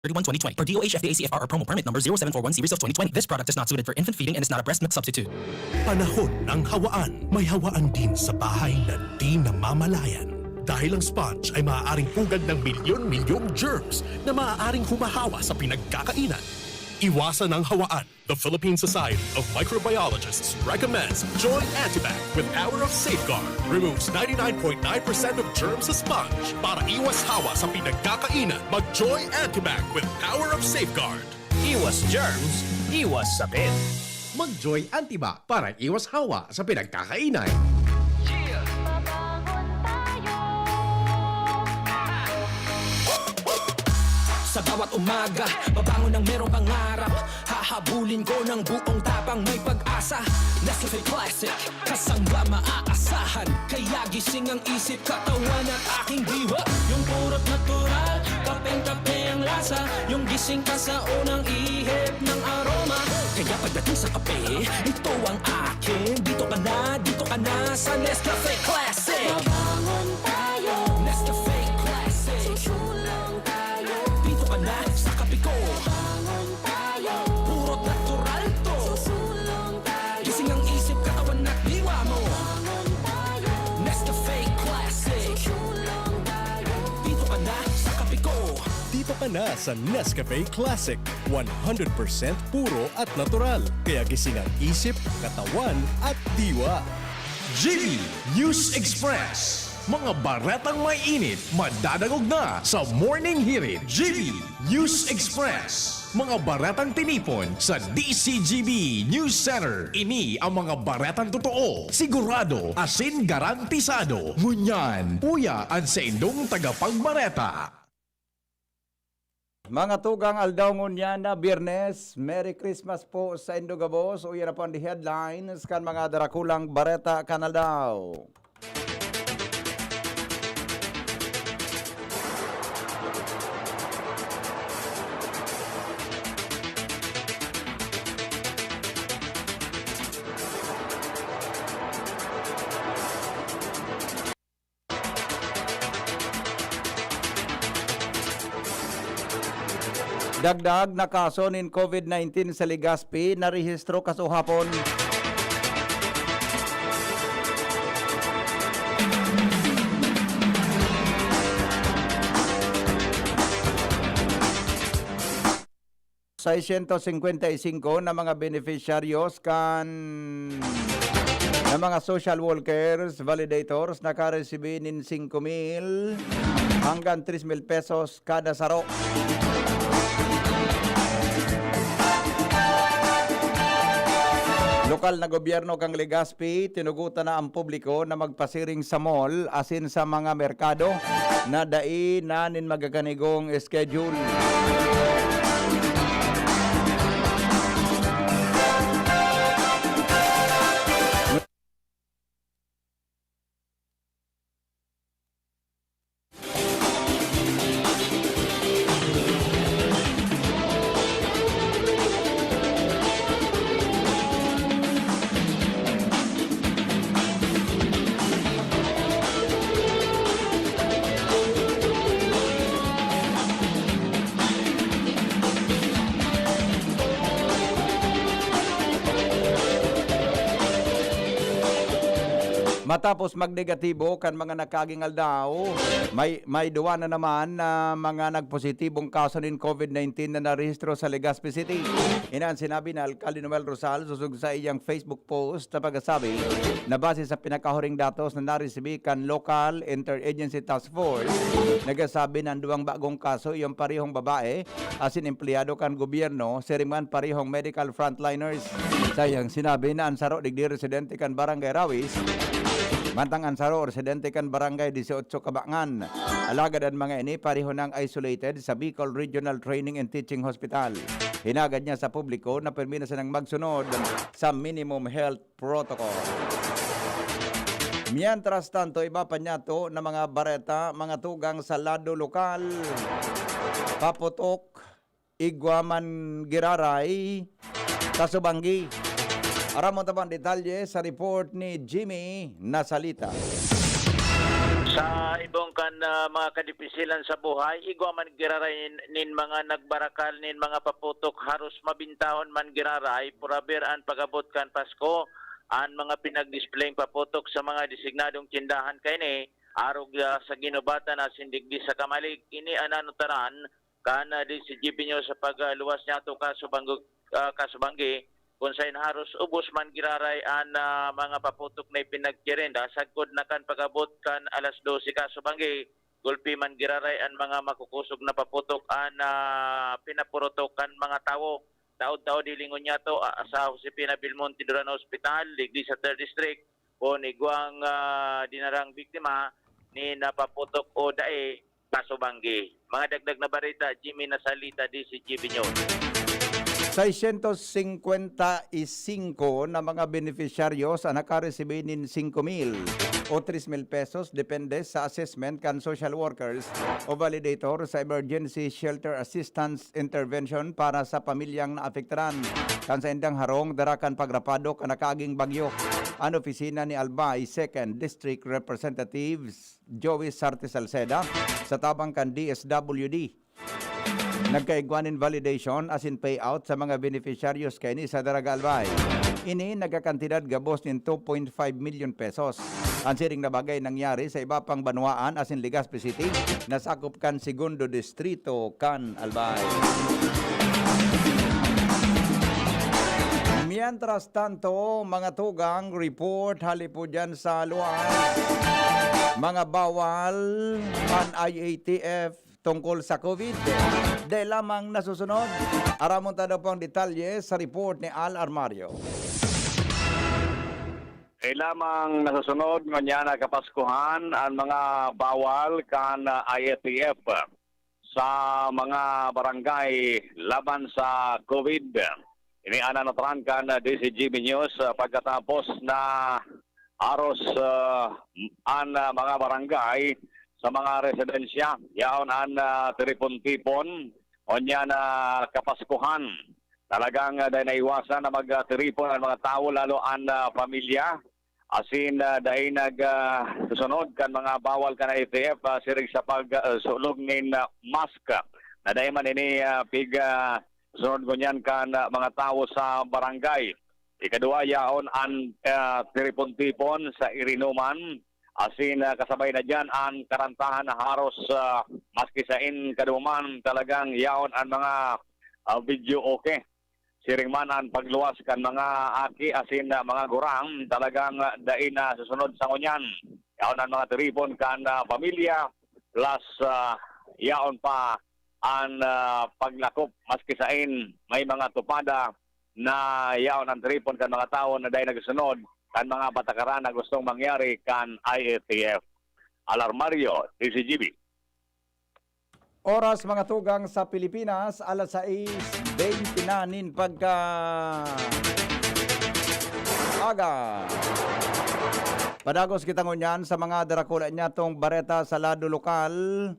31-2020 per DOH FDA CFR or promo permit number 0741 series of 2020. This product is not suited for infant feeding and is not a breast milk substitute. Panahon ng hawaan. May hawaan din sa bahay na di namamalayan. Dahil ang sponge ay maaaring pugad ng milyon-milyong germs na maaaring humahawa sa pinagkakainan. Iwasan ang hawaan. The Philippine Society of Microbiologists recommends Joy Antibac with Hour of Safeguard. Removes 99.9% of germs sa sponge. Para iwas hawa sa pinagkakainan, mag-Joy Antibac with Hour of Safeguard. Iwas germs, iwas sakit. Mag-Joy Antibac para iwas hawa sa pinagkakainan. Sa bawat umaga, babangon ng merong pangarap. Hahabulin ko ng buong tapang may pag-asa. Nescafe Classic, kasangga maaasahan. Kaya gising ang isip, katawan at aking diwa. Yung purot natural, kapeng-kape ang lasa. Yung gising ka sa unang ihip ng aroma. Kaya pagdating sa kape, ito ang akin. Dito ka na sa Nescafe Classic. Babangon tayo, Nescafe Classic. Susulong tayo, dito ka na sa kape ko. Babangon tayo, purot natural to. Susulong tayo, gising ang isip, katawan at diwa mo. Babangon tayo, Nescafe Classic. Susulong tayo, dito ka na sa kape ko. Dito ka na sa Nescafe Classic. 100% puro at natural. Kaya gising ang isip, katawan at diwa. GB News Express. Mga baretang may init, madadagog na sa Morning Hirit. GB News Express. Mga baretang tinipon sa DCGB News Center. Ini ang mga baretang totoo, sigurado, asin garantisado. Ngunyan, puya ang sa indong tagapagbareta. Mga tugang aldaw ngunyana, Biyernes, Merry Christmas po sa Indogabos. Uyan na po ang the headlines kan mga darakulang bareta kanaldaw. Dagdag na kaso ng COVID-19 sa Legazpi, narehistro kasuhapon. $655 na mga beneficiaryos kan na mga social workers, validators nakaresibin ng 5,000 hanggang 3,000 pesos kada saro. Lokal na gobyerno kang Legazpi, tinugutan na ang publiko na magpasiring sa mall asin sa mga merkado na dai na nin magaganigong schedule. Matapos magnegatibo kan mga nakagingal daw, may duwa na naman na mga nagpositibong kaso ng COVID-19 na narehistro sa Legazpi City. Inan sinabi na Alcalde Noel Rosal susug sa iyang Facebook post na pagkasabi na base sa pinakahuring datos na naresibi kan Local Interagency Task Force, nagasabi ng duwang bagong kaso yung parehong babae asin empleyado kan gobyerno, siriman parehong medical frontliners. Sayang sinabi na ansaro digdi residente kan Barangay Rawis, mantang ansaro residente kan Barangay 18 Kabangan. Alagad ang mga ini pareho nang isolated sa Bicol Regional Training and Teaching Hospital. Hinagad niya sa publiko na permina silang magsunod sa minimum health protocol. Mientras tanto, iba pa niya to na mga bareta, mga tugang sa lado lokal, Paputok, Iguaman, Giraray, Tasubanggi. Aram mo tabang detalye sa report ni Jimmy Nasalita. Sa ibong kan mga kadipisilan sa buhay, igwa man giraray nin mga nagbarakal nin mga paputok haros mabintahon man giraray purabir an pagabot kan Pasko an mga pinagdisplaying paputok sa mga designadong tindahan kay ni arog sa ginubatan na sindigdi sa kamalig ini ananutaran kana di si GP nyo sa pagluwas niya to kasubanggi kung saan haros ubos man giraray an mga paputok na pinagkirenda sagkod na kan pagabot kan alas 12 kasubanggi gulpi man giraray an mga makukusog na paputok an pinapurotok kan mga tawo taod-taod dilingon niya to sa Josepina Belmonte Durano Hospital digdi sa 3rd District o niguang dinarang biktima ni napaputok o dae kasubanggi. Mga dagdag na barita Jimmy Nasalita di si GB News. 655 na mga beneficiaryos ang nakaresibir nin 5,000 o 3,000 pesos depende sa assessment kan social workers o validator sa emergency shelter assistance intervention para sa pamilyang naapektaran kan sa indang harong darakan pagrapado kan nakaging bagyo. Ang opisina ni Albay 2nd District Representative Joey Sarte Salceda sa tabang kan DSWD nagkaigwanin validation as in payout sa mga beneficiaryos kay ni sa Daraga Albay. Ini nagkakantidad gabos nin 2.5 million pesos. Ang siring na bagay nangyari sa iba pang banwaan as in Legazpi City na sakop kan Segundo Distrito kan Albay. Mientras tanto, mga tugang report halipo dyan sa luar. Mga bawal ang IATF tungkol sa COVID. De lamang nasusunod. Aramon tayo po ang detalye sa report ni Al Armario. Lamang nasusunod ngayon na kapaskuhan ang mga bawal kan IATF sa mga barangay laban sa COVID. Ini ananataran kan DCGB News pagkatapos na aros ang mga barangay sa mga residensya, yaon an tiripon-tipon o niya na kapaskuhan. Talagang dahil naiwasan na mag-tiripon ang mga tao, lalo ang pamilya. Asin dahil nagsusunod kan mga bawal kan ITF sirig sa pagsulog ng mask. Na dahil man ini sunod ko niyan kan mga tao sa barangay. Ikadua, yaon ang tiripon-tipon sa irinuman. Asin kasabay na dyan ang karantahan na haros maski sa kaduman talagang yaon ang mga video okay. Siring man ang pagluwas kan mga aki asin mga gurang talagang dain na susunod sa ngunyan. Yaon ang mga tiripon kan pamilya plus yaon pa ang paglakop maski sa may mga tupada na yaon ang tiripon kan mga tao na dain nagsunod kan mga patakaran na gustong mangyari kan IATF. Alarmario, DCGB. Oras mga tugang sa Pilipinas, alas 6:29 pagka aga. Padagos kita ngunyan sa mga darakula niya tong bareta sa lado lokal.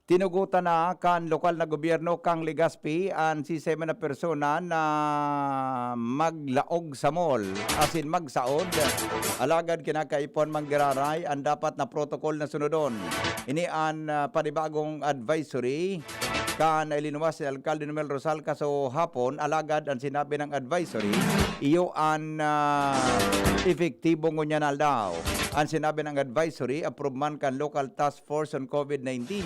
Tinugutan na kan lokal na gobyerno kang Legazpi ang sistema na persona na maglaog sa mall, asin magsaod. Alagad kinakaipon manggiraray ang dapat na protocol na sunodon. Ini ang panibagong advisory kan ilinuwas si Alcalde Nomel Rosal kaso hapon. Alagad ang sinabi ng advisory, iyo ang efektibo ngunyan daw. Ang sinabi ng advisory, approve man kan local task force on COVID-19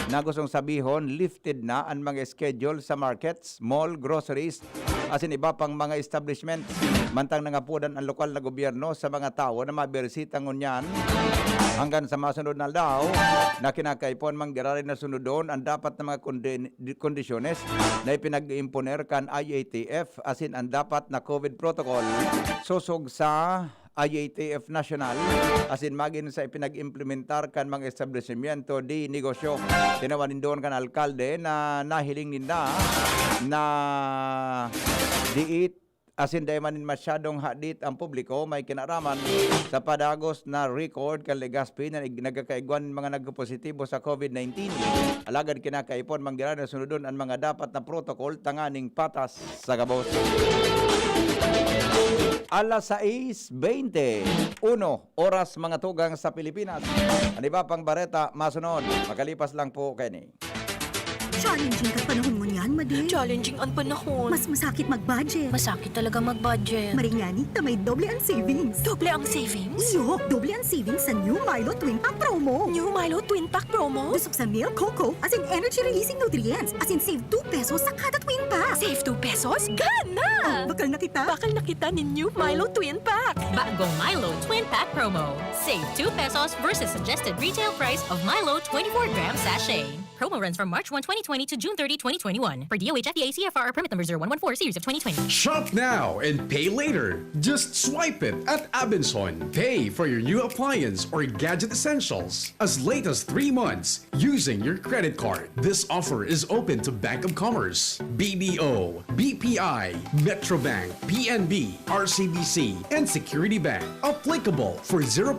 na gustong sabihon, lifted na ang mga schedule sa markets, mall, groceries, asin iba pang mga establishments. Mantang nangapudan ang lokal na gobyerno sa mga tao na mabersita ngunyan hanggang sa masunod na daw na kinakaipon manggirarin na sunodon ang dapat na mga kondisyones na ipinag-imponer kan IATF asin ang dapat na COVID protocol susog sa IATF National asin magin sa ipinag-implementar kan mga establishmento di negosyo. Tinawanin doon kan alkalde na nahiling ninda na diit asin dahil manin masyadong hadit ang publiko, may kinaraman sa padagos na record kan Legazpi na nagkakaiguan mga nagpositibo sa COVID-19. Alagad kinakaipon manggira na sunodon ang mga dapat na protocol tanganing patas sa gabos. Alas 6:21 oras mga tugang sa Pilipinas. Ano ba pang bareta masunod? Makalipas lang po kay Challenging ka panahon mo niyan, Madi. Challenging ang panahon. Mas masakit mag-budget. Masakit talaga mag-budget. Maringani na may doble ang savings. Doble ang savings? Iyo, doble ang savings sa New Milo Twin Pack Promo. New Milo Twin Pack Promo? Busog sa milk, cocoa, as in energy-releasing nutrients, as in save 2 pesos sa kada twin pack. Save 2 pesos? Gana! Bakal na kita. Bakal na kita ni New Milo Twin Pack. Bagong Milo Twin Pack Promo. Save 2 pesos versus suggested retail price of Milo 24-gram sachet. Promo runs from March 1, 2020 to June 30, 2021. Per DOH FDA CFR permit number 0114 series of 2020. Shop now and pay later. Just swipe it at Abenson. Pay for your new appliance or gadget essentials as late as 3 months using your credit card. This offer is open to Bank of Commerce, BDO, BPI, Metrobank, PNB, RCBC, and Security Bank. Applicable for 0%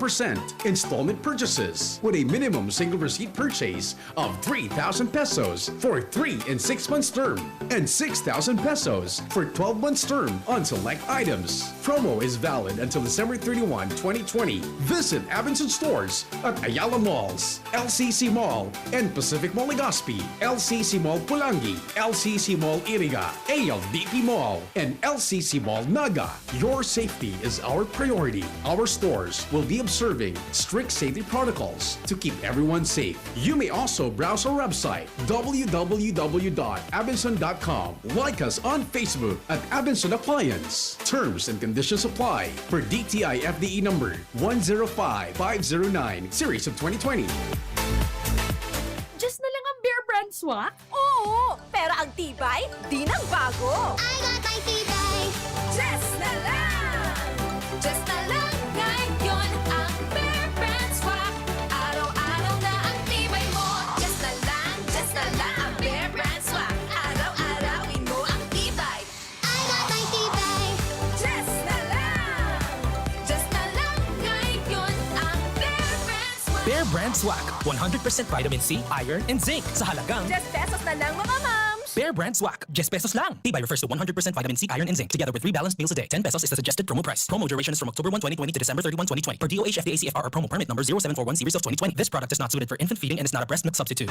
installment purchases with a minimum single receipt purchase of 3,000 pesos for 3 and 6 months term and 6,000 pesos for 12 months term on select items. Promo is valid until December 31, 2020. Visit Abenson stores at Ayala Malls, LCC Mall, and Pacific Mall Legazpi, LCC Mall Pulangi, LCC Mall Iriga, ALDP Mall, and LCC Mall Naga. Your safety is our priority. Our stores will be observing strict safety protocols to keep everyone safe. You may also browse our website, www.abenson.com. Like us on Facebook at Abenson Appliance. Terms and conditions apply for DTI FDE number 105509, series of 2020. Just na lang ang Bear Brand swak? Oo! Pero ang tibay, di nang bago! I got my tibay. Just na lang! Just na lang ngayon ang Bear Brand swak. Araw-araw na ang tibay mo. Just na lang ang Bear Brand swak. Araw-arawin mo ang tibay. I got my tibay. Just na lang ngayon ang Bear Brand swak. Bear Brand Swak. 100% vitamin C, iron, and zinc sa halagang Just pesos na lang mga mams! Bear Brand Swak. Just pesos lang. Tibay refers to 100% vitamin C, iron, and zinc together with 3 balanced meals a day. 10 pesos is the suggested promo price. Promo duration is from October 1, 2020 to December 31, 2020. Per DOH FDA CFR promo permit number 0741 series of 2020. This product is not suited for infant feeding and is not a breast milk substitute.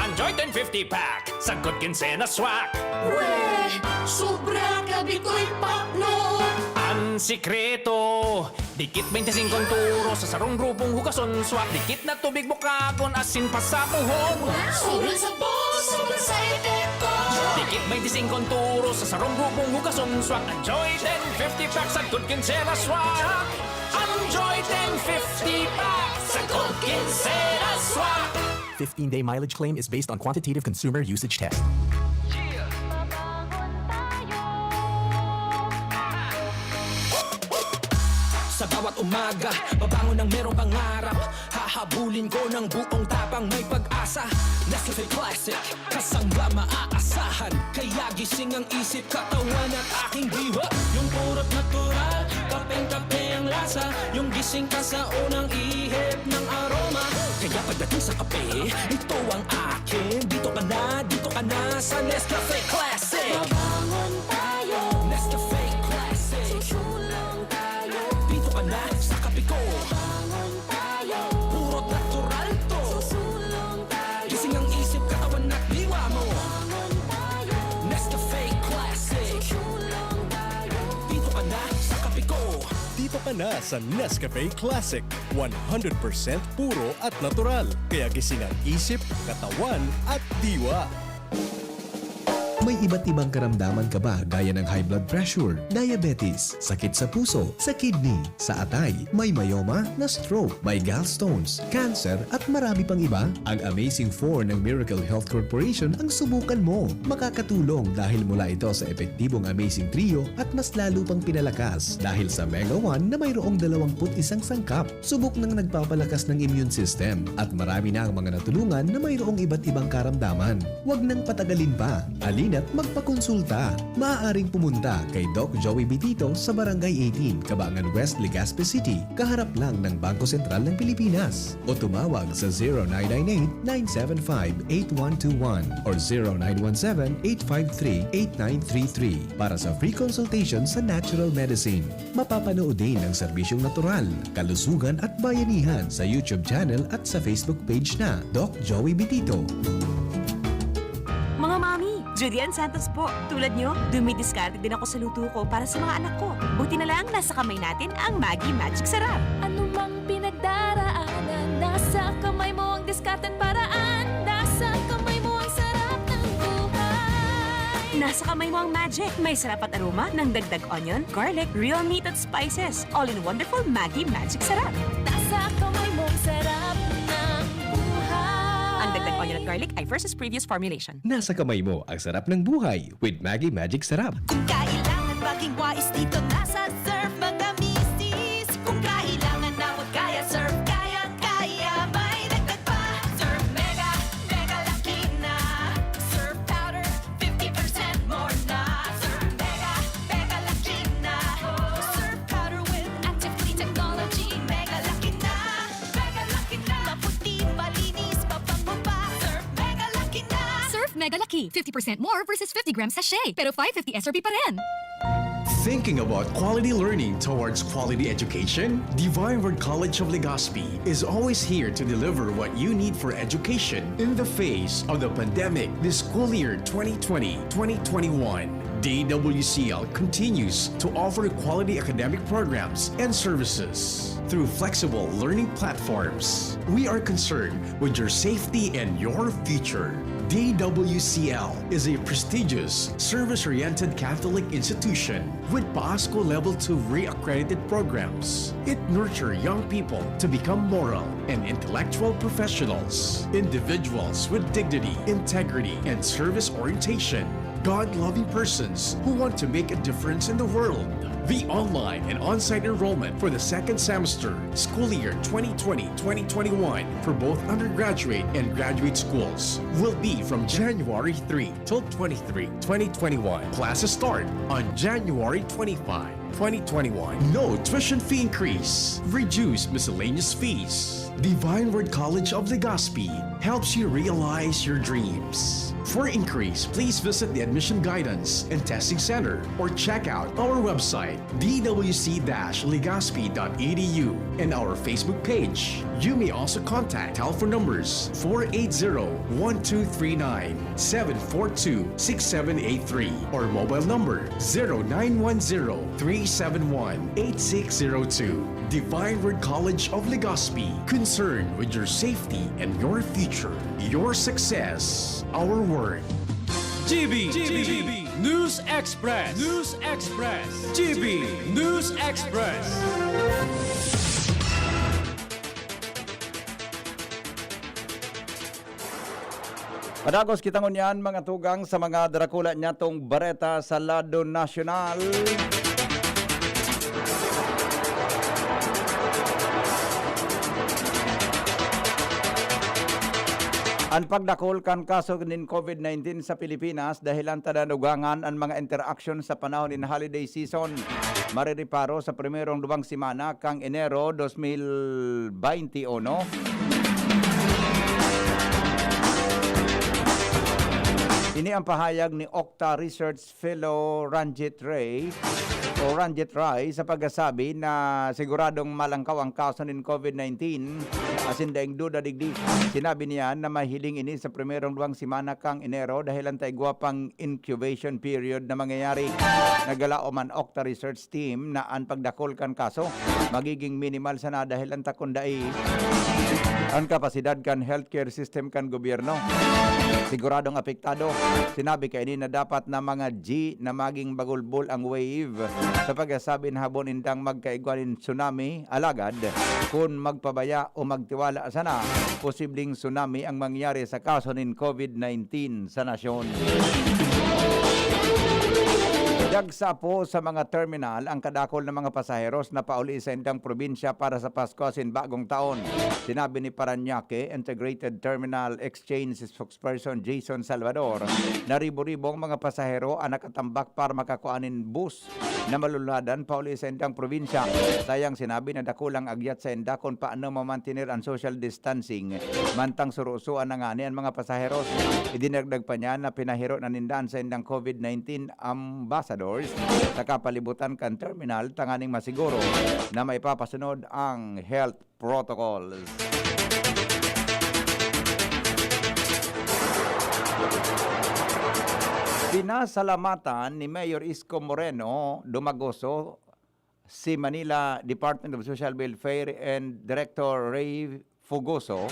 Enjoy 1050 pack. Sagot Kinsena swak. Weh! Sobra gabi ko'y pakno! Ang sikreto, dikit 25 turo sa sarong grupong hugason swak. Dikit na tubig bukakon asin pa sa puhon. Sobrang sabos, sobrang sa epekto! Dikit 25 turo sa sarong grupong hugason swak. Enjoy 1050 pack sa Good Kinsena swak. Enjoy 1050 pack sa Good Kinsena swak. 15-day mileage claim is based on quantitative consumer usage test. Sa bawat umaga, babangon ng merong pangarap. Hahabulin ko ng buong tapang may pag-asa. Nescafe Classic, kasangga maaasahan. Kaya gising ang isip, katawan at aking diwa. Yung purot natural, kapeng-kape ang lasa. Yung gising ka sa unang ihip ng aroma. Kaya pagdating sa kape, ito ang akin. Dito ka na sa Nescafe Classic. Babangon tayo, Nescafe Classic. susulong tayo, Dito ka na sa kape ko. bangon tayo, Purot natural to. susulong tayo, Gising ang isip, katawan at diwa mo. bangon tayo, Nescafe Classic. susulong tayo. Dito ka na sa kape ko. Dito ka na sa Nescafe Classic. 100% puro at natural. Kaya gising ang isip, katawan at diwa. May iba't ibang karamdaman ka ba gaya ng high blood pressure, diabetes, sakit sa puso, sa kidney, sa atay, may myoma na stroke, may gallstones, cancer at marami pang iba? Ang Amazing 4 ng Miracle Health Corporation ang subukan mo. Makakatulong dahil mula ito sa epektibong Amazing Trio at mas lalo pang pinalakas dahil sa Mega 1 na mayroong 21 sangkap. Subok ng nagpapalakas ng immune system at marami na ang mga natulungan na mayroong iba't ibang karamdaman. Huwag nang patagalin pa. Alin rin at magpakonsulta. Maaaring pumunta kay Doc Joey Bitito sa Barangay 18, Cabangan West, Legazpi City, kaharap lang ng Bangko Sentral ng Pilipinas. O tumawag sa 0998-975-8121 or 0917-853-8933 para sa free consultation sa natural medicine. Mapapanood din ang serbisyong natural, kalusugan at bayanihan sa YouTube channel at sa Facebook page na Doc Joey Bitito. Mga mami, Julian Santos po. Tulad nyo, dumidiskarte din ako sa luto ko para sa mga anak ko. Buti na lang nasa kamay natin ang Maggi Magic Sarap. Ano mang pinagdaraanan, nasa kamay mo ang diskarteng paraan. Nasa kamay mo ang sarap ng buhay. Nasa kamay mo ang magic. May sarap at aroma ng dagdag onion, garlic, real meat at spices. All in wonderful Maggi Magic Sarap. Nasa kamay mo ang sarap ng buhay. Ang dagdag onion at garlic ay versus previous formulation. Nasa kamay mo ang sarap ng buhay with Maggi Magic Sarap. Kung kailangan maging wais dito, nasa Surf mga misis. Kung kailangan na wag kaya, Surf kaya, may dagdag pa. Surf Mega, Mega Laki na. Surf Powder, 50% more na. Surf Mega, Mega Laki na. Surf Powder with active clean technology. Mega Laki na, Mega Laki na. Maputi, malinis, mabango pa. Surf Mega Laki na. Surf Mega Lucky, 50% more versus 50 grams sachet. Pero 550 SRP pa rin. Thinking about quality learning towards quality education? Divine Word College of Legazpi is always here to deliver what you need for education in the face of the pandemic this school year 2020-2021. DWCL continues to offer quality academic programs and services through flexible learning platforms. We are concerned with your safety and your future. DWCL is a prestigious, service-oriented Catholic institution with PASCO Level 2 re-accredited programs. It nurtures young people to become moral and intellectual professionals, individuals with dignity, integrity, and service orientation, God-loving persons who want to make a difference in the world. The online and on-site enrollment for the second semester, school year 2020-2021 for both undergraduate and graduate schools will be from January 3 till 23, 2021. Classes start on January 25, 2021. No tuition fee increase. Reduced miscellaneous fees. Divine Word College of Legazpi helps you realize your dreams. For increase, please visit the Admission Guidance and Testing Center or check out our website dwc-legazpi.edu and our Facebook page. You may also contact telephone numbers 480-1239, 742-6783 or mobile number 0910-371-8602. Divine Word College of Legazpi, concerned with your safety and your future, your success, our word. GB News Express. GB News Express. Padagos kita ngunyan mga tugang sa mga drakula niya tong bareta sa lado nasyonal. Ang pagdakol kan kaso nin COVID-19 sa Pilipinas dahil ang tadanugangan ang mga interaction sa panahon in holiday season. Maririparo sa primerong 2 semana kang Enero 2021. Ini ang pahayag ni Okta Research Fellow Ranjit Ray sa pagsasabi na siguradong malangkaw ang kaso ng COVID-19 asin daing duda digdi. Sinabi niya na mahiling ini sa primerong 2 semana kang Enero dahil ang taigwa pang incubation period na mangyayari. Nagalao man Okta Research Team na ang pagdakol kan kaso magiging minimal sana dahil ang takundai ang kapasidad kan healthcare system kan gobyerno. Siguradong apektado. Sinabi kay ini na dapat na mga G na maging bagulbol ang wave sa pagsasabi na habon indang magkaigwanin tsunami alagad kung magpabaya o magtiwala sana posibleng tsunami ang mangyari sa kaso ng COVID-19 sa nasyon. Yagsa po sa mga terminal ang kadakol ng mga pasaheros na pauli sa indang probinsya para sa Pasko asin bagong taon. Sinabi ni Parañaque Integrated Terminal Exchange spokesperson Jason Salvador na ribo-ribong mga pasahero ang nakatambak para makakuanin bus na maluladan pauli sa indang probinsya. Sayang sinabi na dakulang agyat sa inda kung paano mamantinir ang social distancing mantang surusuan na nga ni ang mga pasaheros. Idinagdag pa niya na pinahiro na nindan sa indang COVID-19 ambassadors sa kapalibutan kan terminal tanganing masiguro na may papasunod ang health protocols. Pinasalamatan ni Mayor Isko Moreno Dumagoso si Manila Department of Social Welfare and Director Ray Fugoso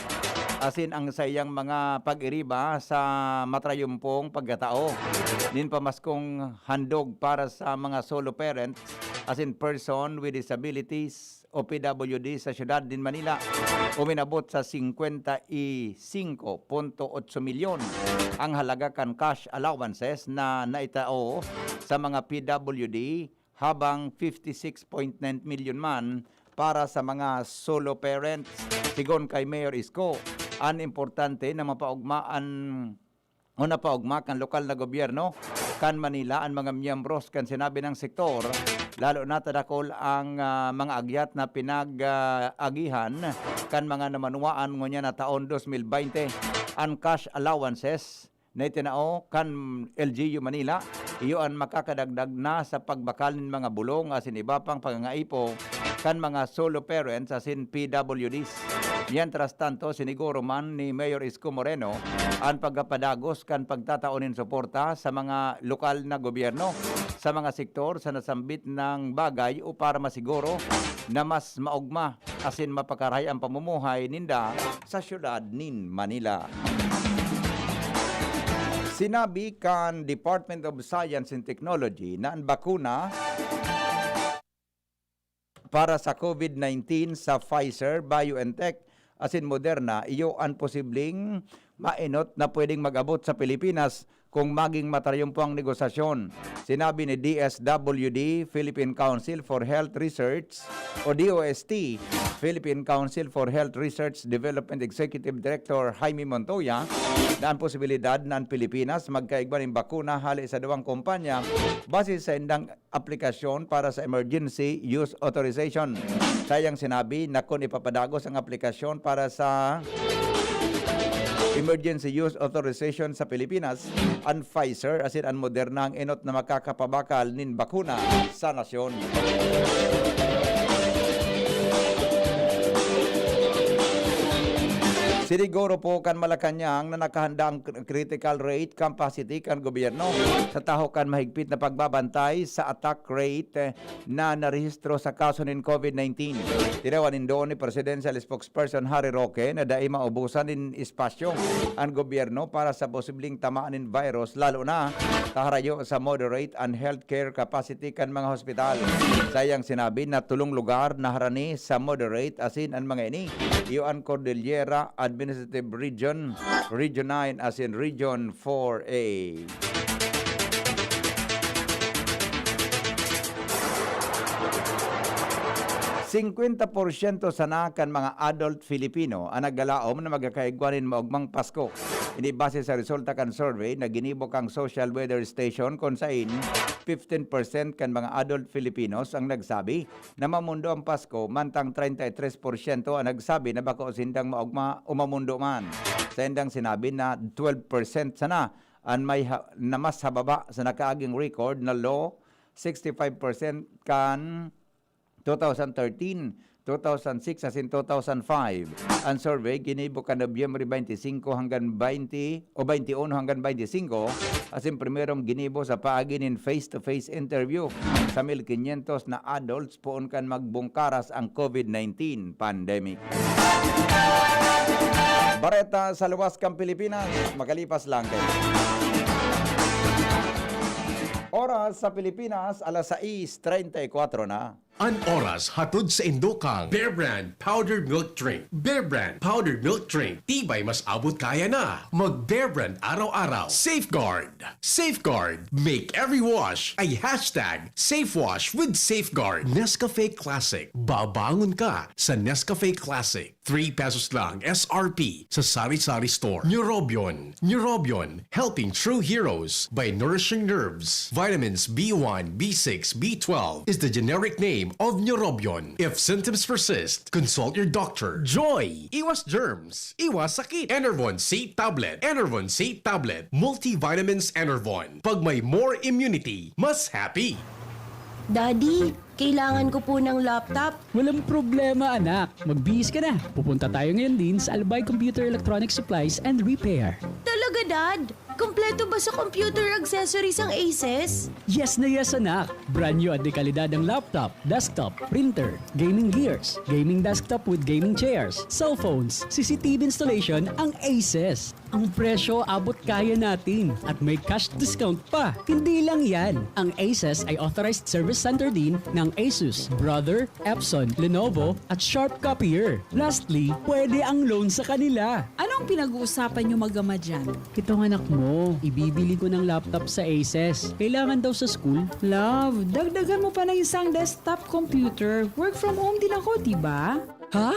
asin ang sayang mga pag-iriba sa matrayumpong pagkatao. Nin pamaskong handog para sa mga solo parents asin person with disabilities o PWD sa syudad din Manila. Uminabot sa 55.8 milyon ang halaga kan cash allowances na naitao sa mga PWD habang 56.9 million man para sa mga solo parents. Sigon kay Mayor Isko, ang importante na mapaugmaan o napaugma kan lokal na gobyerno kan Manila ang mga miyembros kan sinabi ng sektor, lalo na tadakol ang mga agyat na pinag-agihan kan mga namanuaan ngunya na taon 2020. Ang cash allowances na itinao kan LGU Manila, iyon makakadagdag na sa pagbakal ng mga bulong asin iba pang pangangaipo kan mga solo parents asin PWDs. Mientras tanto, siniguro man ni Mayor Isko Moreno ang pagpapadagos kan pagtataonin suporta sa mga lokal na gobyerno sa mga sektor sa nasambit ng bagay o para masiguro na mas maugma asin mapakaray ang pamumuhay ninda sa syudad nin Manila. Sinabi kan Department of Science and Technology na ang bakuna para sa COVID-19 sa Pfizer, BioNTech, asin Moderna, iyo ang posibleng mainot na pwedeng mag-abot sa Pilipinas kung maging matarayumpo ang negosasyon. Sinabi ni DSWD, Philippine Council for Health Research, o DOST, Philippine Council for Health Research Development Executive Director Jaime Montoya, na ang posibilidad na ang Pilipinas magkaigba ng bakuna hali sa duwang kumpanya base sa indang aplikasyon para sa Emergency Use Authorization. Sayang sinabi na kung ipapadagos ang aplikasyon para sa Emergency Use Authorization sa Pilipinas, ang Pfizer asin ang Moderna ang enot na makakapabakal nin bakuna sa nasyon. Siniguro po kan Malacanang na nakahanda ang critical rate capacity kan gobyerno sa taho kan mahigpit na pagbabantay sa attack rate na narehistro sa kaso ng COVID-19. Tinawanin doon ni Presidential Spokesperson Harry Roque na dai maubusan din espasyo ang gobyerno para sa posibleng tamaan ng virus, lalo na kaharayo sa moderate and healthcare capacity kan mga hospital. Sayang sinabi na tulong lugar na harani sa moderate asin ang mga ini iyo ang Cordillera Administrative Region, Region 9 as in Region 4A. %50% sana kan mga adult Filipino ang naggalaom na magkakaigwanin maugmang Pasko. Ini base sa resulta kan survey na ginibok ang Social Weather Station kung saan 15% kan mga adult Filipinos ang nagsabi na mamundo ang Pasko, mantang 33% ang nagsabi na bako sindang maugma o mamundo man. Sa indang sinabi na 12% sana ang may na mas hababa sa nakaaging record na low, 65% kan 2013, 2006 as in 2005. Ang survey ginibo ka Nobyembre 25 hanggang 20 o 21 hanggang 25 as in primerong ginibo sa paaginin face-to-face interview sa 1,500 na adults poon kan magbungkaras ang COVID-19 pandemic. Bareta sa luwas kang Pilipinas, makalipas lang kayo. Oras sa Pilipinas, alas 6:34 na. An oras hatod sa Indokang Bear Brand Powdered Milk Drink. Bear Brand Powdered Milk Drink. Tibay mas abot kaya na. Mag Bear Brand araw-araw. Safeguard. Safeguard. Make every wash ay hashtag SafeWash with Safeguard. Nescafe Classic. Babangon ka sa Nescafe Classic. 3 pesos lang SRP sa Sari-Sari Store. Neurobion. Neurobion. Helping true heroes by nourishing nerves. Vitamins B1, B6, B12 is the generic name of Neurobion. If symptoms persist, consult your doctor. Joy! Iwas germs. Iwas sakit. Enervon C Tablet. Enervon C Tablet. Multivitamins Enervon. Pag may more immunity, mas happy. Daddy, kailangan ko po ng laptop. Walang problema, anak. Magbihis ka na. Pupunta tayo ngayon din sa Albay Computer Electronic Supplies and Repair. Talaga, Dad? Kompleto ba sa computer accessories ang Aces? Yes na yes, anak. Brand new at dekalidad ang laptop, desktop, printer, gaming gears, gaming desktop with gaming chairs, cellphones, CCTV installation ang Aces. Ang presyo abot kaya natin at may cash discount pa. Hindi lang yan. Ang Aces ay authorized service center din ng Asus, Brother, Epson, Lenovo at Sharp Copier. Lastly, pwede ang loan sa kanila. Anong pinag-uusapan nyo mag-ama dyan? Itong anak mo, ibibili ko ng laptop sa Aces. Kailangan daw sa school. Love, dagdagan mo pa ng isang desktop computer. Work from home din ako, diba? Ha?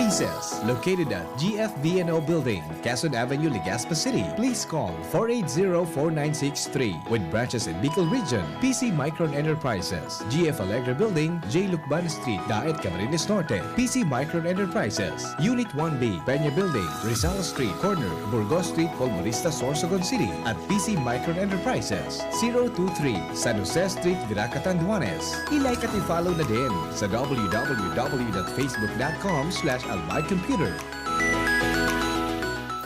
Aces, located at GFBNO Building, Quezon Avenue, Legazpi City. Please call 480-4963 with branches in Bicol Region, PC Micron Enterprises, GF Allegra Building, J. Lucban Street, Daet, Camarines Norte, PC Micron Enterprises, Unit 1B, Peña Building, Rizal Street, Corner, Burgos Street, Colmonista, Sorsogon City, at PC Micron Enterprises, 023, San Jose Street, Viraca, Tanduanes. I-like at i-follow na din sa www.facebook.com/albaycomputer.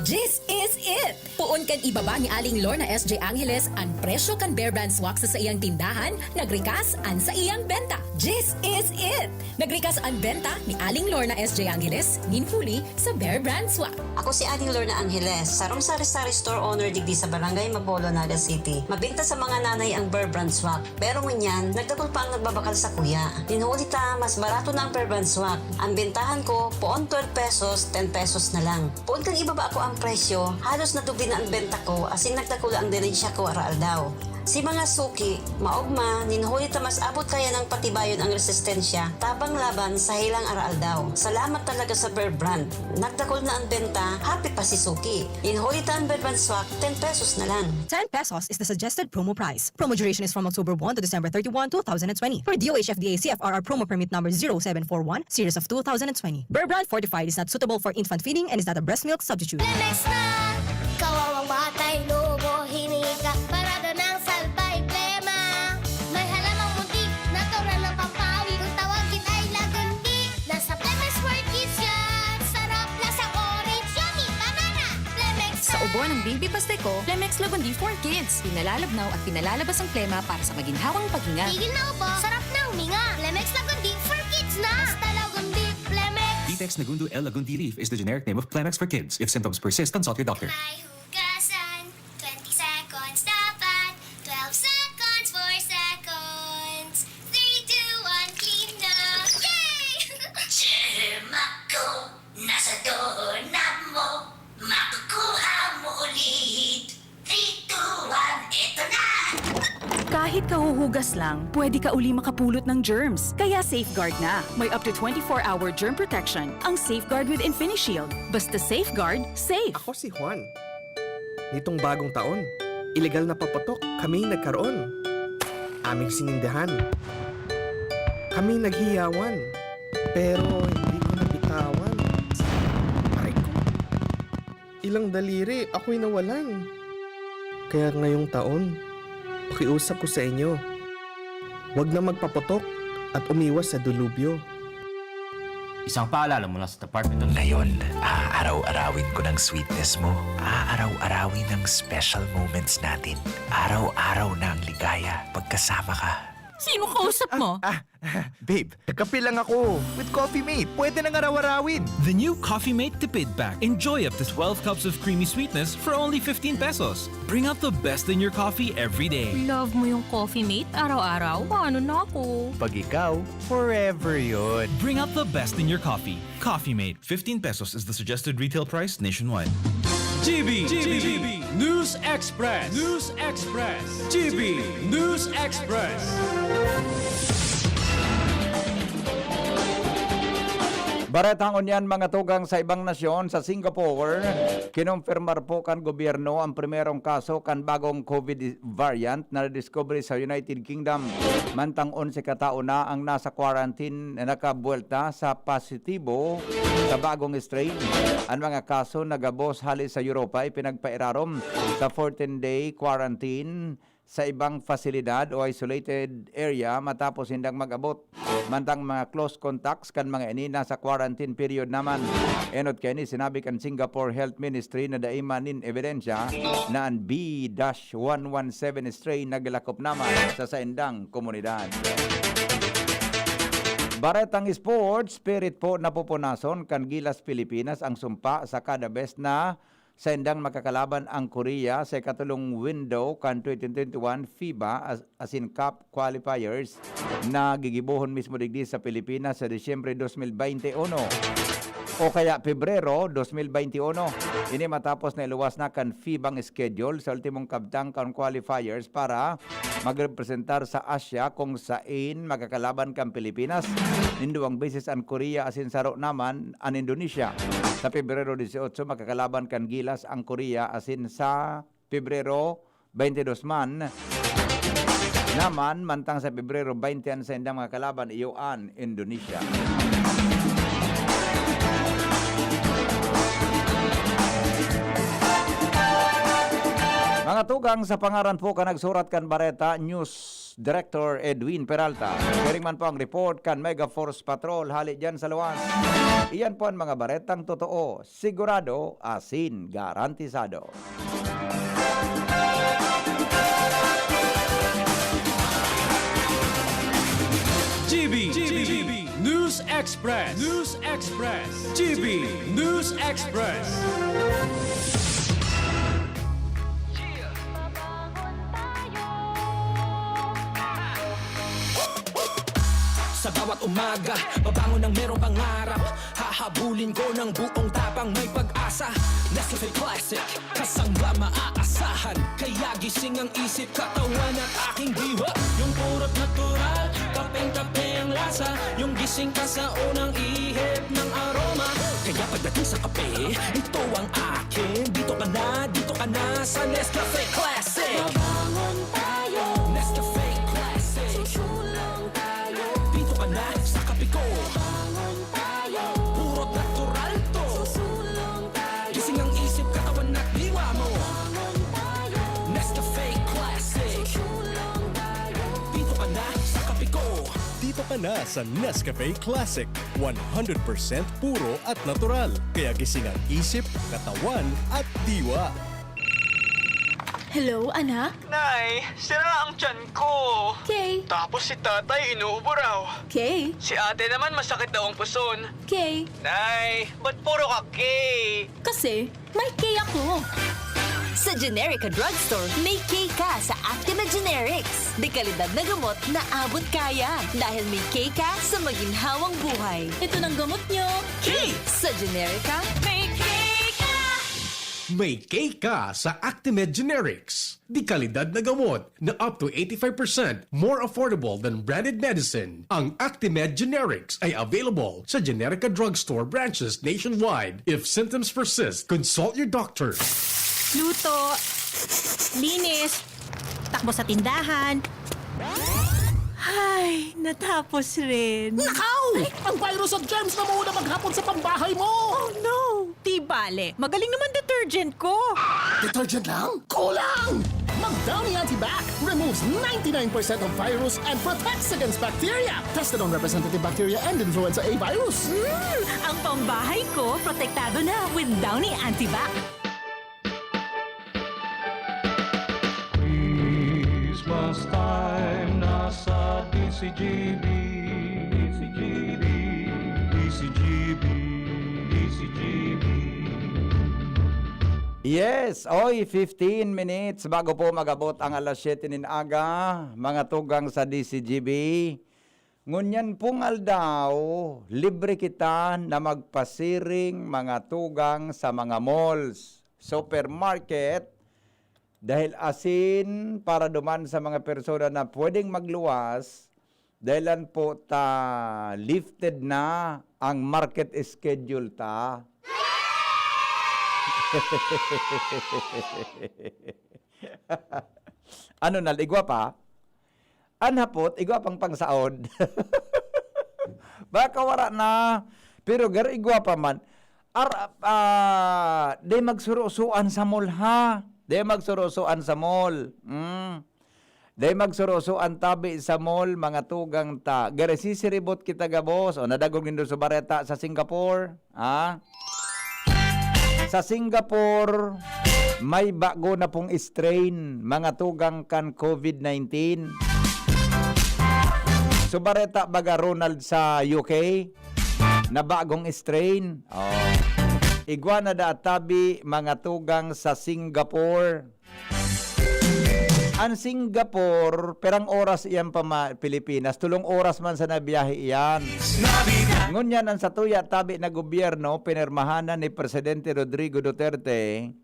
This is it! Puon kan ibaba ni Aling Lorna SJ Angeles ang presyo kan Bear Brand Swak sa iyang tindahan, nagrikas an sa iyang benta. This is it! Nagrikas ang benta ni Aling Lorna SJ Angeles ninhuli sa Bear Brand Swak. Ako si Aling Lorna Angeles, sarong sari-sari store owner digdi sa Barangay Mapolo, Naga City. Mabinta sa mga nanay ang Bear Brand Swak. Pero ngunyan, nagdagol pa ang nagbabakal sa kuya. Ninhuli ta, mas barato na ang Bear Brand Swak. Ang bentahan ko, poon 12 pesos, 10 pesos na lang. Poon kang ibaba ako ang presyo, halos nadubli na ang benta ko asin nagdakula ang dirensya ko araal daw. Si mga suki, maugma, ninhuli ta mas abot kaya ng patibayon ang resistensya, tabang laban sa hilang araal daw. Salamat talaga sa Bear Brand. Nagdakol na ang benta, happy pa si suki. Ninhuli ta ang Bear Brand Swak, 10 pesos na lang. 10 pesos is the suggested promo price. Promo duration is from October 1 to December 31, 2020. For DOH FDA CFRR promo permit number 0741, series of 2020. Bear Brand Fortified is not suitable for infant feeding and is not a breast milk substitute. Lemex na! Kawawang batay, lumo, hinika, parada ng salbay, plema. May halamang muntik, natural na pampawi. Kung tawagin ay lagundi, nasa Lemex for Kids yan. Sarap, lasang orange, yummy, banana. Lemex na! Sa ubo ng baby pasteko, Lemex Lagundi for Kids. Pinalalabnaw at pinalalabas ang plema para sa maginhawang paghinga. Tigil na ubo, sarap na huminga. Lemex Lagundi for Kids na! Basta Lagundi, Lemex. Ptex Nagundu L. Lagundi Leaf is the generic name of Plemex for kids. If symptoms persist, consult your doctor. May hugasan, 20 seconds dapat, 12 seconds, 4 seconds, 3, 2, 1, clean na! Yay! Ako, nasa doorknob mo, makukuha mo ulit. 3, 2, 1, eto na! Kahit kahuhugas lang, pwede ka uli makapulot ng germs. Kaya Safeguard na. May up to 24-hour germ protection ang Safeguard with InfiniShield. Basta Safeguard, safe. Ako si Juan. Nitong bagong taon, ilegal na papatok kami nagkaroon. Aming sinindahan. Kaming naghiyawan. Pero hindi ko nabitawan. Aray ko. Ilang daliri ako'y nawalan. Kaya ngayong taon, pakiusap ko sa inyo, huwag na magpaputok at umiwas sa dulubyo. Isang paalala mula sa Department of... Ngayon, aaraw-arawin ko ng sweetness mo. Aaraw-arawin ng special moments natin. Araw-araw na ang ligaya pagkasama ka. Sino kausap mo? Babe, kape lang ako. With Coffee Mate, pwede nang araw-arawin. The new Coffee Mate Tipid Pack. Enjoy up to 12 cups of creamy sweetness for only 15 pesos. Bring out the best in your coffee every day. Love mo yung Coffee Mate araw-araw? Ano na ako? Pag ikaw, forever yun. Bring out the best in your coffee. Coffee Mate. 15 pesos is the suggested retail price nationwide. GB News Express. News Express. GB News Express. Baretang unyan mga tugang sa ibang nasyon sa Singapore, kinumpirmar po kan gobyerno ang primerong kaso kan bagong COVID variant na nadiscovery sa United Kingdom. Mantang 11 katao na ang nasa quarantine na nakabuelta sa positibo sa bagong strain. Ang mga kaso nagabos hali sa Europa ay pinagpairarom sa 14-day quarantine sa ibang fasilidad o isolated area matapos hindang mag-abot. Mantang mga close contacts kan mga ini nasa quarantine period naman. Enot kani sinabi kan Singapore Health Ministry na daimanin ebidensya na ang B-117 strain naglakop naman sa saindang komunidad. Baretang Sports, Spirit po napupunason kan Gilas Pilipinas ang sumpa sa kada best na sa indang makakalaban ang Korea sa katulong window kan 2021 FIBA Asian Cup qualifiers na gigibuhon mismo digdi sa Pilipinas sa Disyembre 2021 o kaya Pebrero 2021. Ini matapos na iluwas na kan FIBA ang schedule sa ultimong kabtang kan qualifiers para magrepresentar sa Asia kung saan magkakalaban kan Pilipinas. Ninduang beses ang Korea asin saro naman ang Indonesia. Sa Pebrero 18 magkakalaban kan Gilas ang Korea asin sa Pebrero 22 man. Naman mantang sa Pebrero 20 ang sa indang mga kalaban iyoan Indonesia. Mga tugang sa pangaran po ka nagsurat kan Bareta News Director Edwin Peralta. Sharing man po ang report kan Mega Force Patrol hali dyan sa luwas. Iyan po ang mga baretang totoo, sigurado, asin, garantisado. GB News Express. News Express. GB News Express. Sa bawat umaga, babangon ng merong pangarap. Hahabulin ko ng buong tapang may pag-asa. Nescafe Classic, kasangga maaasahan. Kaya gising ang isip, katawan at aking diwa. Yung purot natural, kapeng-kape ang lasa. Yung gising ka sa unang ihip ng aroma. Kaya pagdating sa kape, ito ang akin. Dito ka na sa Nescafe Classic. Babangon tayo, Nescafe Classic. Susulong tayo, dito ka na sa kape ko. Babangon tayo, purot natural to. Susulong tayo, gising ang isip, katawan at diwa mo. Babangon tayo, Nescafe Classic. Susulong tayo, dito ka na sa kape ko. Dito ka na sa Nescafe Classic. 100% puro at natural. Kaya gising ang isip, katawan at diwa. Hello, anak? Nay, sira ang tiyan ko. Kay? Tapos si tatay inuubo raw. Kay? Si ate naman masakit daw ang puson. Kay? Nay, ba't puro ka Kay? Kasi may Kay ako. Sa Generica Drugstore, may K ka sa Actima Generics. Dekalidad na gamot na abot kaya. Dahil may K ka sa maginhawang buhay. Ito ng gamot nyo. K! Sa Generica, may K ka! May K ka sa Actimed Generics. Di kalidad na gamot na up to 85% more affordable than branded medicine. Ang Actimed Generics ay available sa Generica Drugstore branches nationwide. If symptoms persist, consult your doctor. Luto, linis, takbo sa tindahan. Ay, natapos rin. Nakaw! Ang virus at germs na muna maghapon sa pambahay mo! Oh no! Di bale, magaling naman detergent ko. Detergent lang? Kulang! Mag-Downy Antibac removes 99% of virus and protects against bacteria. Tested on representative bacteria and influenza A virus. Ang pambahay ko, protektado na with Downy Antibac. Christmas time, nasa ECGB, ECGB, ECGB, ECGB. Yes, oy, 15 minutes bago po magabot ang alas 7 nin aga, mga tugang sa DCGB. Ngunyan pong aldaw, libre kita na magpasiring mga tugang sa mga malls, supermarket, dahil asin para duman sa mga persona na pwedeng magluwas, dahilan po ta lifted na ang market schedule ta. Ano na, igwa pa? Anhapot, igwa pang pangsaod. Baka wala na. Pero gar igwa pa man. Di magsurusuan sa mall ha. Di magsurusuan sa mall. Di magsurusuan tabi sa mall, mga tugang ta. Gar sisiribot kita gabos. O nadagog nindo sa bareta sa Singapore. Ha? Sa Singapore, may bago na pong strain, mga tugang kan COVID-19. Subareta baga Ronald sa UK, na bagong strain. Igwa na tabi, mga tugang sa Singapore. Ang Singapore, perang oras iyan pa Pilipinas, 3 oras man sa nabiyahe iyan. Ngunyan ang satuya tabi na gobyerno, pinirmahanan ni Presidente Rodrigo Duterte,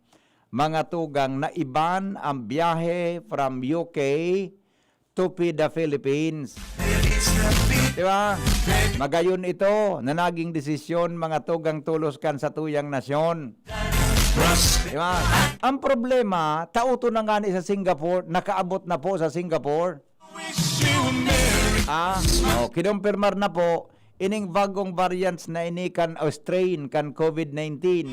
mga tugang na iban ang biyahe from UK to the Philippines. Diba? Magayon ito na naging desisyon, mga tugang tulos kan sa tuyang nasyon. Diba? Ang problema, tauto na nga ni sa Singapore, nakaabot na po sa Singapore. Kinumpirmar na po, ining bagong variants na ini kan strain kan COVID-19,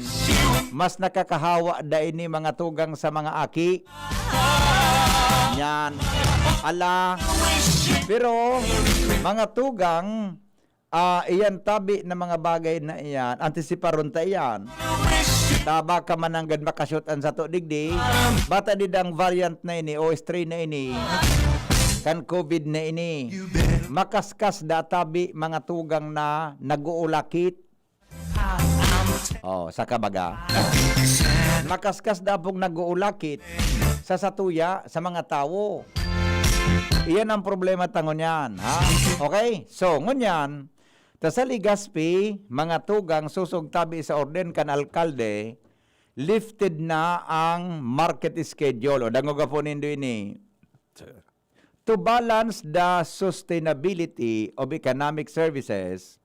mas nakakahawa da ini mga tugang sa mga aki. Yan. Ala. Pero, mga tugang, iyan tabi na mga bagay na iyan, antisiparon ta iyan. Taba ka mananggad makasyotan sa to digdi, bata didang variant na ini o strain na ini, kan COVID na ini, makaskas databi mga tugang na nag-uulakit. Sa kabaga. Makaskas dapong nag-uulakit sa satuya sa mga tao. Iyan ang problema tangon yan. Ha? Okay? So, ngunyan, sa Legazpi, mga tugang susog tabi sa orden kan alkalde, lifted na ang market schedule. O, dangoga po nindo ini. To balance the sustainability of economic services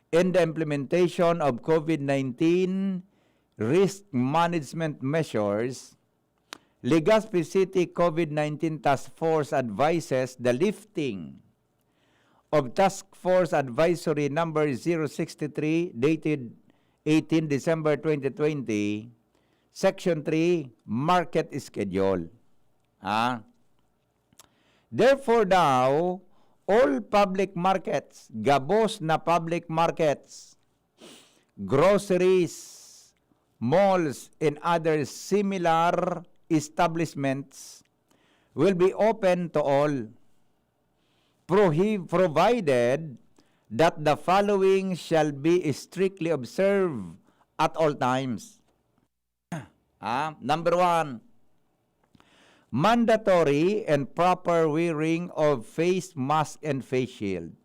in the implementation of COVID-19 risk management measures, Legazpi City COVID-19 Task Force advises the lifting of Task Force Advisory Number 063 dated 18 December 2020, Section 3, Market Schedule. Therefore daw, all public markets, gabos na public markets, groceries, malls, and other similar establishments will be open to all, provided that the following shall be strictly observed at all times. Number 1, mandatory and proper wearing of face mask and face shield.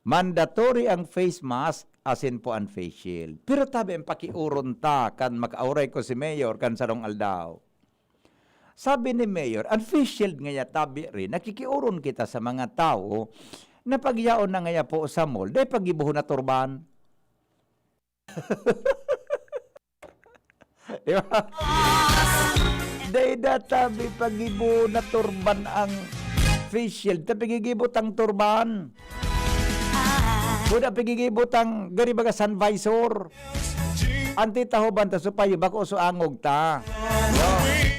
Mandatory ang face mask, asin po ang face shield. Pero tabi ang pakiuron ta, kan makauray ko si Mayor, kan sarong aldaw. Sabi ni Mayor, ang face shield ngaya tabi rin, nakikiuron kita sa mga tao na pagyaon na ngaya po sa mall, dahil pagibuho na turban. Diba? Dahil databi pagibuho na turban ang face shield, tapigigibot ang turban. Kuda pigigibot ang garibaga sun visor. Anti tahoban ta supayo bako so angog ta.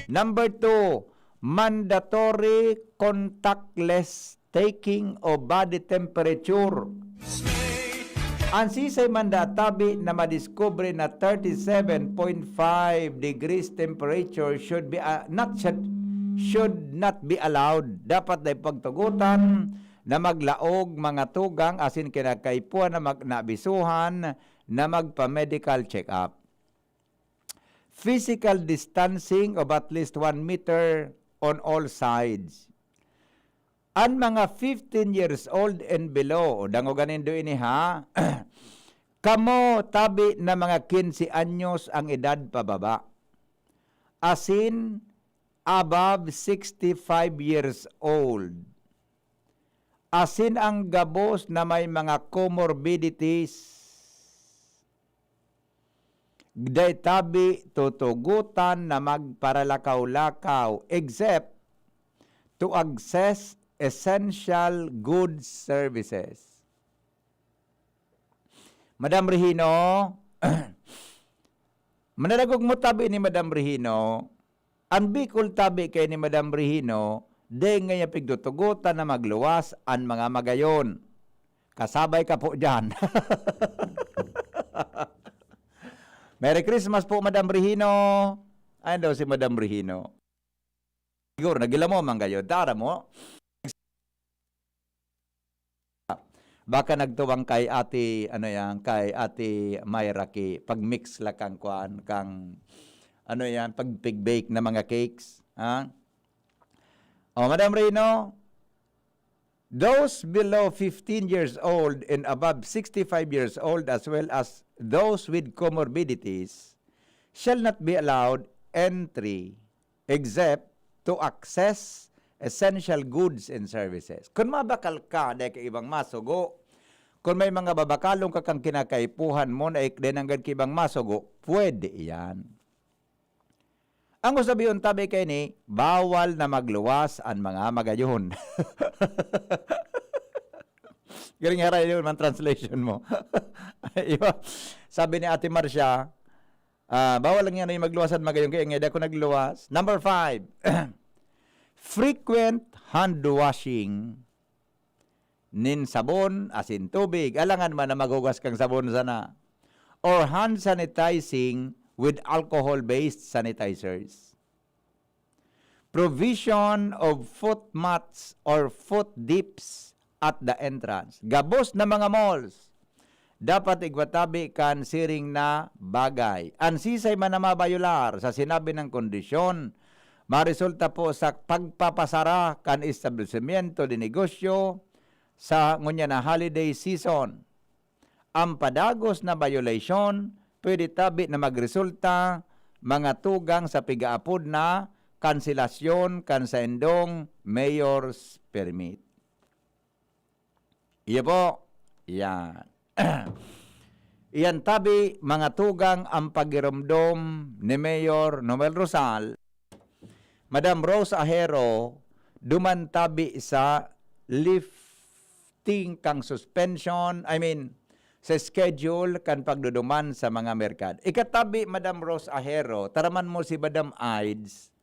Number 2, mandatory contactless taking of body temperature. Ang sisay mandatabi na madiscover na 37.5 degrees temperature should should not be allowed. Dapat na pagtugutan na maglaog mga tugang asin kinakaipuan na nabisuhan na magpa-medical check-up. Physical distancing of at least 1 meter on all sides. Ang mga 15 years old and below, dangoganin do ini ha, kamo tabi na mga 15 anyos ang edad pababa. Asin, above 65 years old. Asin ang gabos na may mga comorbidities. Day tabi tutugutan na magparalakaw-lakaw except to access essential goods services. Madam Regino, manalagog mo tabi ni Madam Regino, ang Bicol tabi kay ni Madam Regino, de ngayon pigdutugutan na magluwas ang mga magayon. Kasabay ka po dyan. Merry Christmas po, Madam Regino. Ayun daw si Madam Regino. Siguro, nagila mo man kayo. Tara mo. Baka nagtuwang kay ate, kay ate Myra ki, pag-mix la kang kuan, pag-bake na mga cakes. Ha? O, Madam Regino, those below 15 years old and above 65 years old as well as those with comorbidities shall not be allowed entry except to access essential goods and services. Kung mabakal ka, dahil ka ibang masugo, kung may mga babakalong ka kang kinakaipuhan mo na ikdenanggan ka ibang masugo, pwede yan. Ang usabiyon tabi kay ni, bawal na magluwas ang mga magayon. Galing haray yun man translation mo. Sabi ni Ate Marcia, bawal lang yan yung magluwasan magayon kaya nga ako nagluwas. Number 5, frequent hand washing nin sabon asin tubig. Alangan man na maghugas kang sabon sana. Or hand sanitizing with alcohol-based sanitizers. Provision of foot mats or foot dips at the entrance. Gabos na mga malls. Dapat igwatabi kan siring na bagay. Ansisay man na mabayular sa sinabi ng kondisyon, maresulta po sa pagpapasara kan establishmento de negosyo sa ngunya na holiday season. Ang padagos na violation pwede tabi na magresulta mga tugang sa pigaapod na kanselasyon kan sa endong mayor's permit. Iya po. Yan. Iyan tabi mga tugang ang pagiramdom ni Mayor Noel Rosal. Madam Rose Ahero dumantabi sa lifting kang suspension, sa schedule kan pagduduman sa mga merkad. Ikatabi, Madam Rose Ahero, taraman mo si Madam Aids.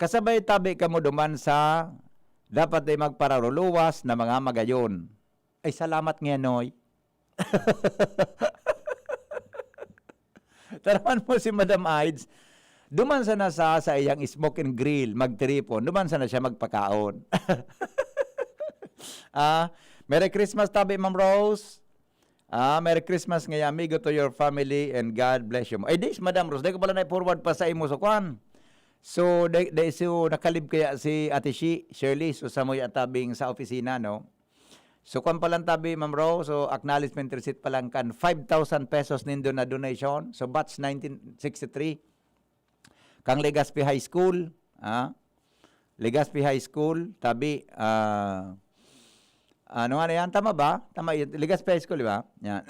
Kasabay tabi ka mo duman sa dapat ay magpararuluwas na mga magayon. Ay, salamat nga, Noy. Taraman mo si Madam Aids, duman sa nasa sa iyang smoke and grill, magtripon, duman sa na siya magpakaon. Merry Christmas tabi, Ma'am Rose. Merry Christmas nga amigo to your family and God bless you. Ay, this, Madam Rose, di ko pala na-forward pa sa imo so kwan. So, so nakalib kaya si Ate Shirley, so sa mo'y atabing sa opisina, no? So, kwan palang tabi, Ma'am Rose, so acknowledgement receipt palang kan 5,000 pesos nindo na donation. So, batch 1963. Kang Legazpi High School, Legazpi High School, tabi, ano nga na yan? Tama ba? Tama, Legazpi High School, di ba? Yan.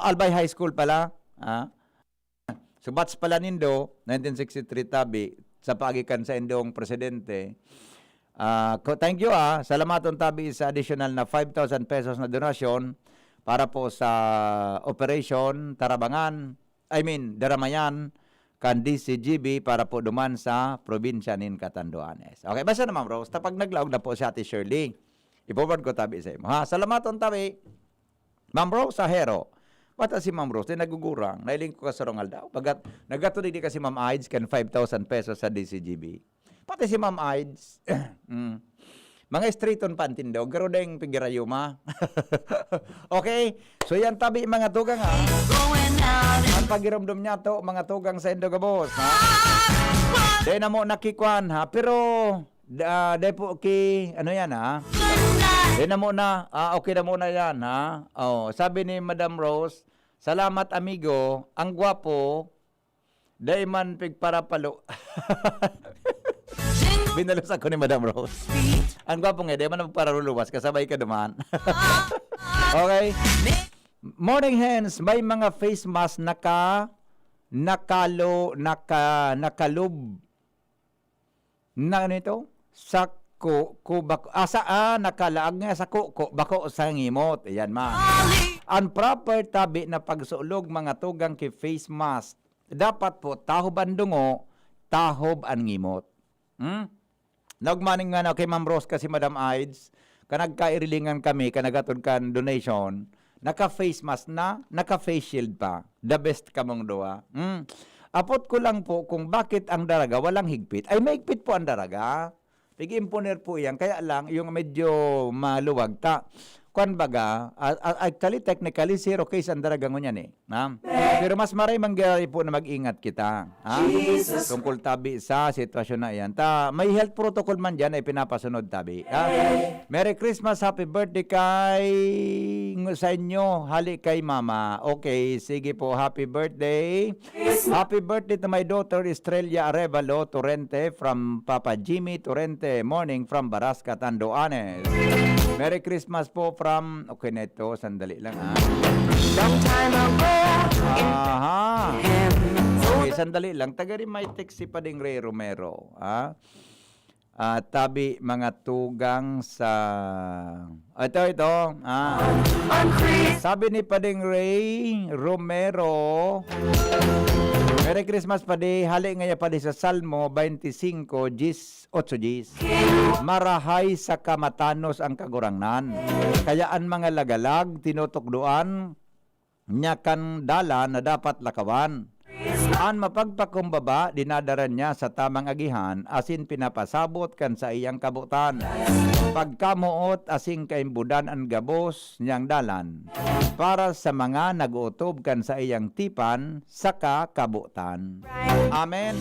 Albay High School pala. So, batch pala nindo, 1963 tabi, sa pagikan sa indong presidente. Thank you, Salamaton tabi sa additional na 5,000 pesos na donasyon para po sa Operation Daramayan, kan DCGB para po duman sa probinsya nin Catanduanes. Okay, basta na, Ma'am Rose, tapag naglaog na po si Ate Shirley. Ipopad ko tabi sa imo. Salamaton tabi. Ma'am Rose Ahero, Bata si Ma'am Rose, nagugurang. Nailing ko ka sa rongal daw. Nagatuloy di kasi Ma'am Aids kan 5,000 pesos sa DCGB. Pati si Ma'am Aids. Mga straighton pantin daw. Garo na yung pigirayuma. Okay? So yan tabi mga tugang ha. Ang pagiramdam niya to, mga tugang sa Indogabos. Ha? Dahil na mo nakikwan ha. Pero, dahil po ano yan ha. Dahil na muna, okay na muna yan ha. Oh, sabi ni Madam Rose, salamat amigo, ang gwapo, dahil man pigparapalo. Binalos ako ni Madam Rose. Ang gwapo nga, dahil man pagpararuluwas, kasabay ka naman. Okay. Morning hens, may mga face mask nakalob na ano ito? Sa bako nakalaag nga sa bako sa ngimot. Ayan ang proper tabi na pagsulog mga tugang ki face mask. Dapat po tahob ang dungo, tahob ang ngimot. Nagmaning nga na kay Ma'am Rose kasi Madam Aids, kanagkairilingan kami, kanagatod kan donation, naka-face mask na, naka-face shield pa. The best kamong doa. Apot ko lang po kung bakit ang daraga walang higpit. Ay, may higpit po ang daraga. Pig-imponer po yan. Kaya lang, yung medyo maluwag ta. Kuan baga, actually, technically, 0 case ang daraga ngunyan eh. Pero mas maray mangyari po na mag-ingat kita. Tungkol tabi sa sitwasyon na yan. May health protocol man dyan ay pinapasunod tabi. Merry Christmas, happy birthday sa inyo. Hali kay mama. Okay, sige po, happy birthday. Happy birthday to my daughter, Estrella Arevalo Torrente from Papa Jimmy Torrente. Morning from Barasca, Tandoanes. Merry Christmas po from... Okay na ito, sandali lang Okay, sandali lang. Tagarin may text si Pading Ray Romero. Tabi mga tugang sa... Ito. Sabi ni Pading Ray Romero... Merry Christmas padi, hali ngaya padi sa Salmo 25, 8 gis. Marahay sa kamatanos ang kagurangnan. Kayaan mga lagalag, tinutukduan, nyakan dala na dapat lakawan. An mapagpakumbaba, dinadaran niya sa tamang agihan, asin pinapasabot kan sa iyang kabutan. Pagkamuot, asing kaimbudan ang gabos niyang dalan. Para sa mga nag-utob kan sa iyang tipan, saka kabutan. Amen.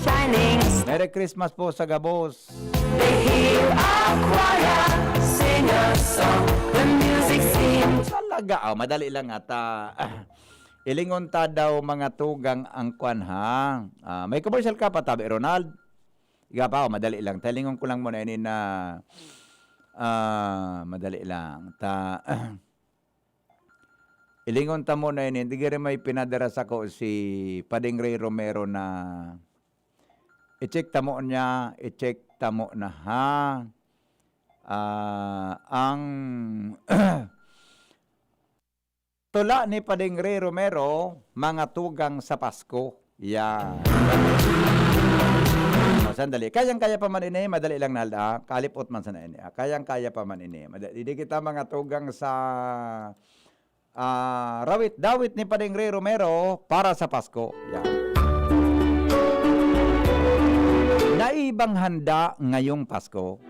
Merry Christmas po sa gabos. Talaga, madali lang ata. Ilingon ta daw mga tugang ang kwan ha. May commercial ka pa tabi, Ronald? Iga pa, madali lang. Talingon ko lang muna ini na madali lang. Ilingon ta muna ini. Hindi rin may pinadaras ako si Pading Ray Romero na i-check tamo na ha. Ang tula ni Pading Ray Romero, mga tugang sa Pasko. Yan. Sandali. Kayang-kaya pa man ini, madali lang nalda. Kalipot man sana ini. Kayang-kaya pa man ini. Hindi kita mga tugang sa dawit ni Pading Ray Romero para sa Pasko. Yan. Naibang handa ngayong Pasko.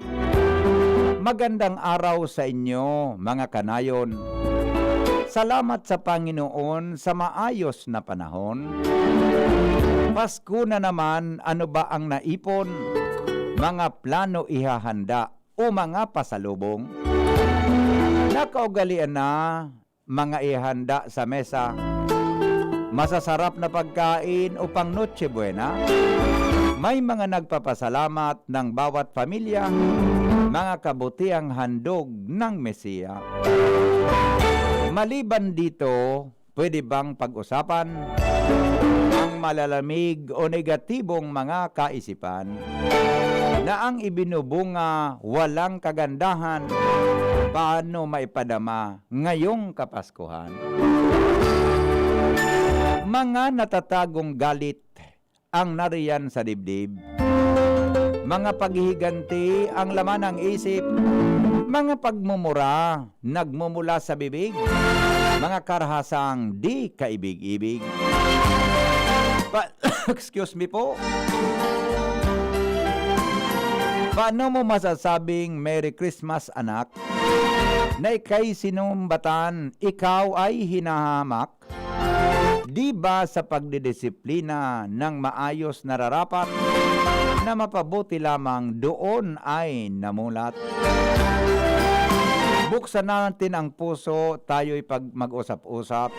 Magandang araw sa inyo, mga kanayon. Salamat sa Panginoon sa maayos na panahon. Pasko na naman, ano ba ang naipon? Mga plano ihahanda o mga pasalubong? Nakaugalian na mga ihanda sa mesa. Masasarap na pagkain o pang Noche Buena. May mga nagpapasalamat ng bawat pamilya, mga kabutiang handog ng Mesiya. Maliban dito, pwede bang pag-usapan ang malalamig o negatibong mga kaisipan na ang ibinubunga walang kagandahan, paano maipadama ngayong Kapaskuhan? Mga natatagong galit ang nariyan sa dibdib, mga paghihiganti ang laman ng isip, mga pagmumura nagmumula sa bibig, Mga karahasang di kaibig-ibig. Excuse me po. Paano mo masasabing Merry Christmas, anak? Na ika'y sinumbatan, ikaw ay hinahamak? Di ba sa pagdidisiplina ng maayos nararapat na mapabuti lamang doon ay namulat? Buksan natin ang puso, tayo'y mag-usap-usap.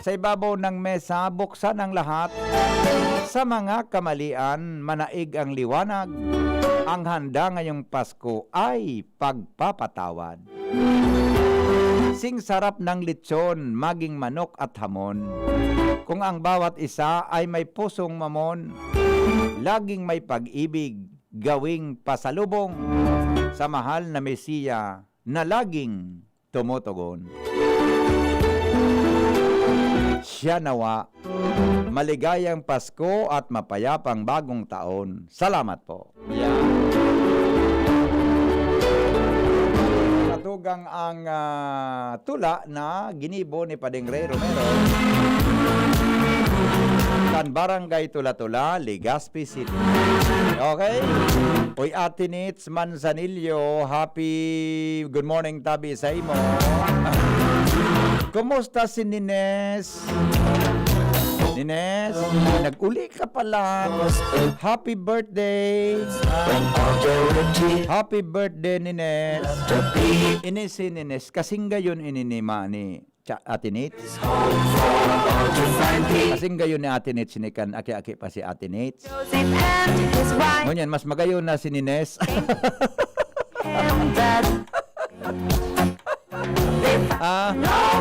Sa ibabaw ng mesa, buksan ang lahat. Sa mga kamalian, manaig ang liwanag. Ang handa ngayong Pasko ay pagpapatawad. Sing sarap ng lechon, maging manok at hamon. Kung ang bawat isa ay may pusong mamon, laging may pag-ibig, gawing pasalubong sa mahal na Mesiya na laging tumutugon. Siya nawa, maligayang Pasko at mapayapang bagong taon. Salamat po. Katugang ang tula na ginibo ni Padeng Ray Romero. Kan Barangay Tula-Tula, Legazpi City. Okay? Uy, Ate Nits Manzanillo, happy good morning tabi sa imo. Kumusta si Nines? Nines, nag-uli ka pala. Happy birthday. Happy birthday, Nines. Ini si Nines, kasing gayon ininima ni Ate Nits. Kasing gayon ni Ate Nits, sinikan aki-aki pa si Ate Nits. Ngunyan, mas magayon na si Nines.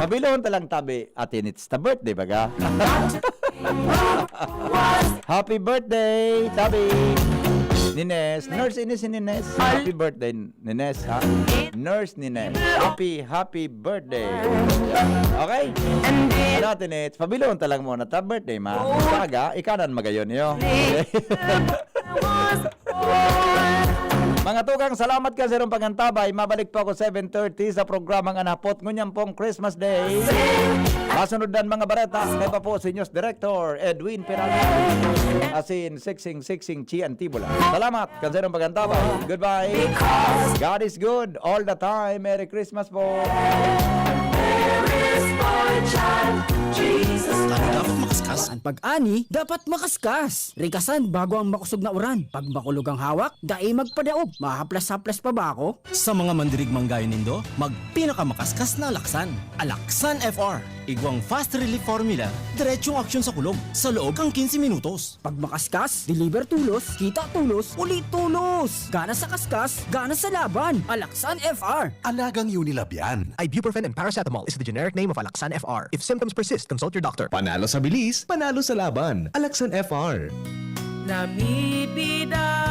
Mabilon talang tabi, Ate Nits, ta birthday baga. Happy birthday, tabi. Nines, nurse ini si Nines. Happy birthday, Nines, ha? Nurse Nines. Happy birthday. Okay? Ano, Ate Nits, pabilon talang mo na ta birthday, ma. Baga, ikanan magayon yo. Mga tugang, salamat ka sa irong pangantabay. Mabalik po ako 7:30 sa programang Anapot. Ngunyan pong Christmas Day. Masunod dan mga bareta. Kaya pa po si News Director Edwin Peralta. Asin, Siksing Chi Antibula. Salamat ka sa irong pangantabay. Goodbye. God is good all the time. Merry Christmas po. Dapat makaskas. Ang pag-ani, dapat makaskas. Rikasan bago ang makusog na uran. Pag makulog ang hawak, dai magpadaog. Mahaplas-haplas pa ba ako? Sa mga mandirigmang gaya nindo, magpinakamakaskas na Alaksan. Alaksan FR. Igwang fast relief formula, diretsong aksyon sa kulog. Sa loob ng 15 minutos. Pag makaskas, deliver tulos, kita tulos, ulit tulos. Gana sa kaskas, gana sa laban. Alaksan FR. Alagang Unilab yan. Ibuprofen and paracetamol is the generic name of Alaksan FR. If symptoms persist, consult your doctor. Panalo sa bilis, panalo sa laban. Alaksan FR. Namibida